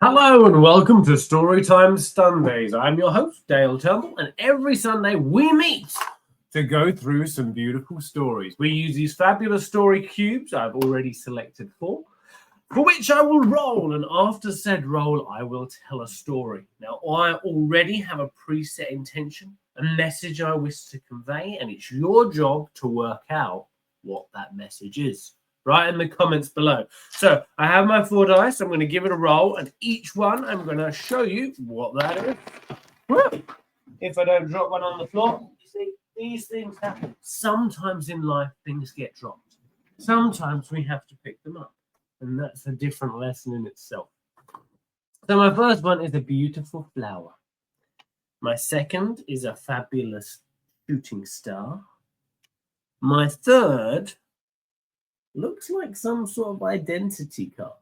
Hello and welcome to Storytime Sundays. I'm your host, Dale Turnbull, and every Sunday we meet to go through some beautiful stories. We use these fabulous story cubes I've already selected for which I will roll, and after said roll, I will tell a story. Now, I already have a preset intention, a message I wish to convey, and it's your job to work out what that message is. Right in the comments below. So I have my 4 dice. I'm going to give it a roll, and each one I'm going to show you what that is. Woo! If I don't drop one on the floor, you see, these things happen. Sometimes in life, things get dropped. Sometimes we have to pick them up, and that's a different lesson in itself. So my first one is a beautiful flower. My second is a fabulous shooting star. My third looks like some sort of identity card,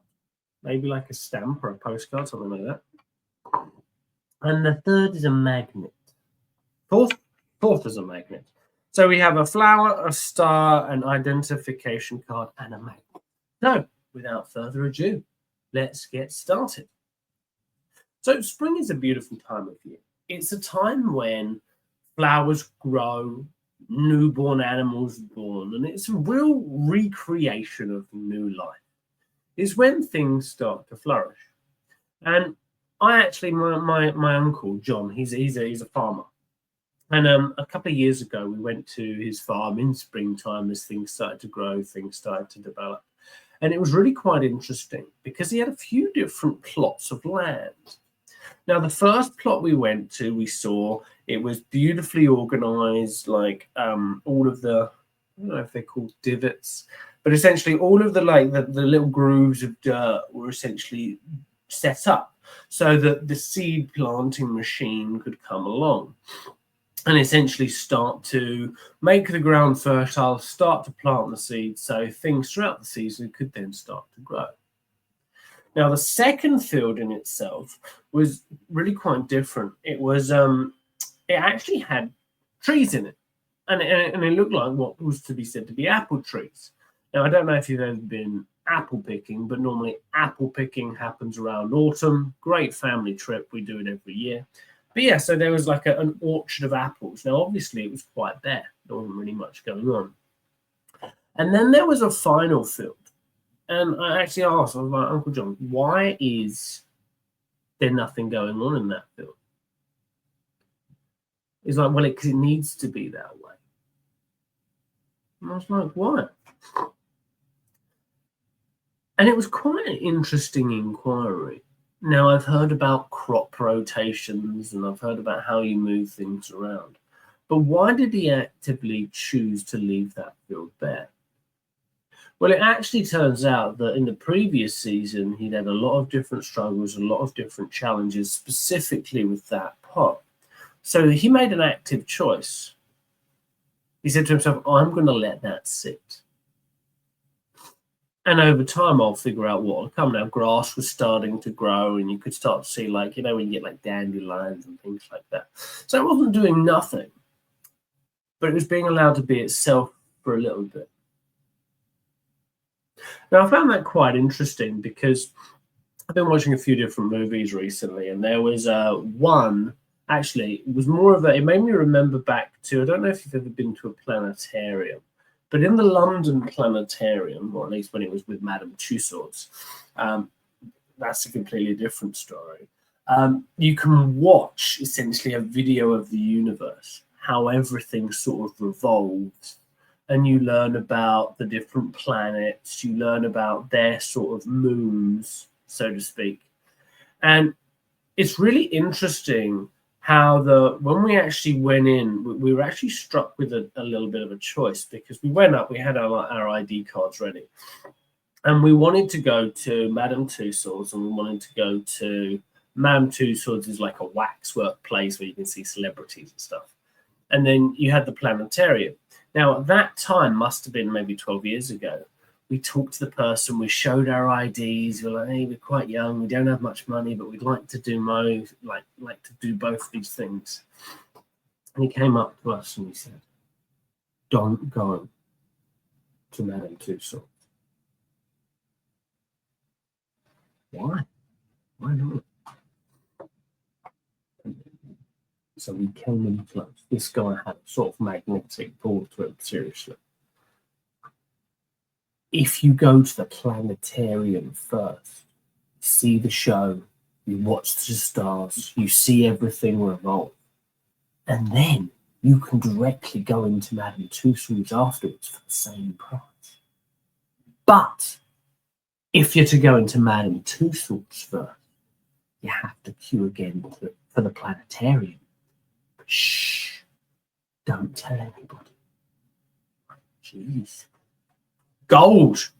maybe like a stamp or a postcard, something like that. And the third is a magnet. Fourth is a magnet. So we have a flower, a star, an identification card, and a magnet. So, without further ado, let's get started. So spring is a beautiful time of year. It's a time when flowers grow, newborn animals born, and it's a real recreation of new life. It's when things start to flourish. And I actually, my uncle John, he's a farmer, and a couple of years ago we went to his farm in springtime as things started to grow, things started to develop, and it was really quite interesting because he had a few different plots of land. Now, the first plot we went to, we saw it was beautifully organized, like all of the, I don't know if they're called divots, but essentially all of the little grooves of dirt were essentially set up so that the seed planting machine could come along and essentially start to make the ground fertile, start to plant the seeds, so things throughout the season could then start to grow. Now, the second field in itself was really quite different. It was, it actually had trees in it, and it looked like what was to be said to be apple trees. Now, I don't know if you've ever been apple picking, but normally apple picking happens around autumn. Great family trip. We do it every year. But yeah, so there was like an orchard of apples. Now, obviously, it was quite bare. There wasn't really much going on. And then there was a final field. And I actually asked, I was like, Uncle John, why is there nothing going on in that field? He's like, well, because it needs to be that way. And I was like, why? And it was quite an interesting inquiry. Now, I've heard about crop rotations and I've heard about how you move things around. But why did he actively choose to leave that field bare? Well, it actually turns out that in the previous season, he'd had a lot of different struggles, a lot of different challenges, specifically with that pot. So he made an active choice. He said to himself, I'm going to let that sit. And over time, I'll figure out what will come. Now, grass was starting to grow, and you could start to see, like, when you get like dandelions and things like that. So it wasn't doing nothing, but it was being allowed to be itself for a little bit. Now, I found that quite interesting because I've been watching a few different movies recently, and there was one, actually, it was more of it made me remember back to, I don't know if you've ever been to a planetarium, but in the London Planetarium, or at least when it was with Madame Tussauds, that's a completely different story. You can watch, essentially, a video of the universe, how everything sort of revolves, and you learn about the different planets, you learn about their sort of moons, so to speak. And it's really interesting how when we actually went in, we were actually struck with a little bit of a choice, because we went up, we had our ID cards ready, and we wanted to go to Madame Tussauds, and we wanted to go to Madame Tussauds is like a waxwork place where you can see celebrities and stuff. And then you had the planetarium. Now, at that time, must have been maybe 12 years ago, we talked to the person, we showed our IDs, we were like, hey, we're quite young, we don't have much money, but we'd like to do like to do both these things. And he came up to us and he said, don't go to Madame Tussauds. Why? Why not? So we came in close. This guy had a sort of magnetic pull to him, seriously. If you go to the planetarium first, see the show, you watch the stars, you see everything revolve, and then you can directly go into Madame Tussauds afterwards for the same price. But if you're to go into Madame Tussauds first, you have to queue again for the planetarium. Shh, don't tell anybody. Jeez. Gold.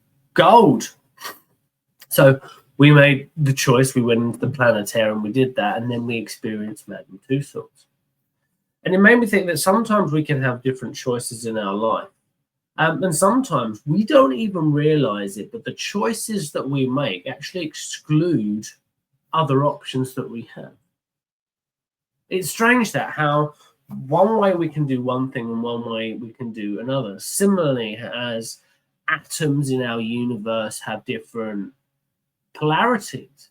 So we made the choice. We went into the planetarium, we did that, and then we experienced Madame Tussauds. And it made me think that sometimes we can have different choices in our life. And sometimes we don't even realize it, but the choices that we make actually exclude other options that we have. It's strange that how one way we can do one thing and one way we can do another. Similarly, as atoms in our universe have different polarities.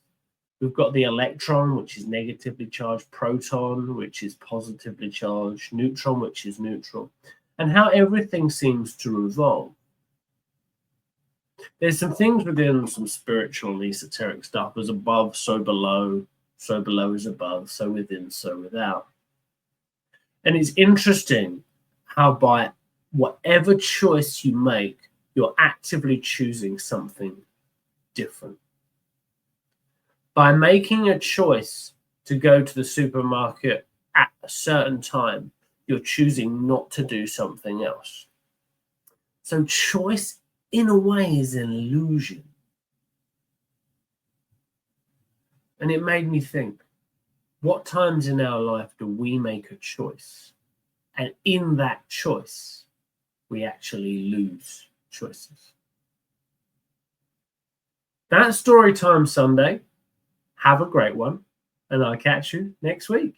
We've got the electron, which is negatively charged, proton, which is positively charged, neutron, which is neutral, and how everything seems to revolve. There's some things within some spiritual and esoteric stuff. As above, so below is above, so within, so without. And it's interesting how by whatever choice you make, you're actively choosing something different. By making a choice to go to the supermarket at a certain time, you're choosing not to do something else. So choice, in a way, is an illusion. And it made me think, what times in our life do we make a choice? And in that choice, we actually lose choices. That's Storytime Sunday. Have a great one, and I'll catch you next week.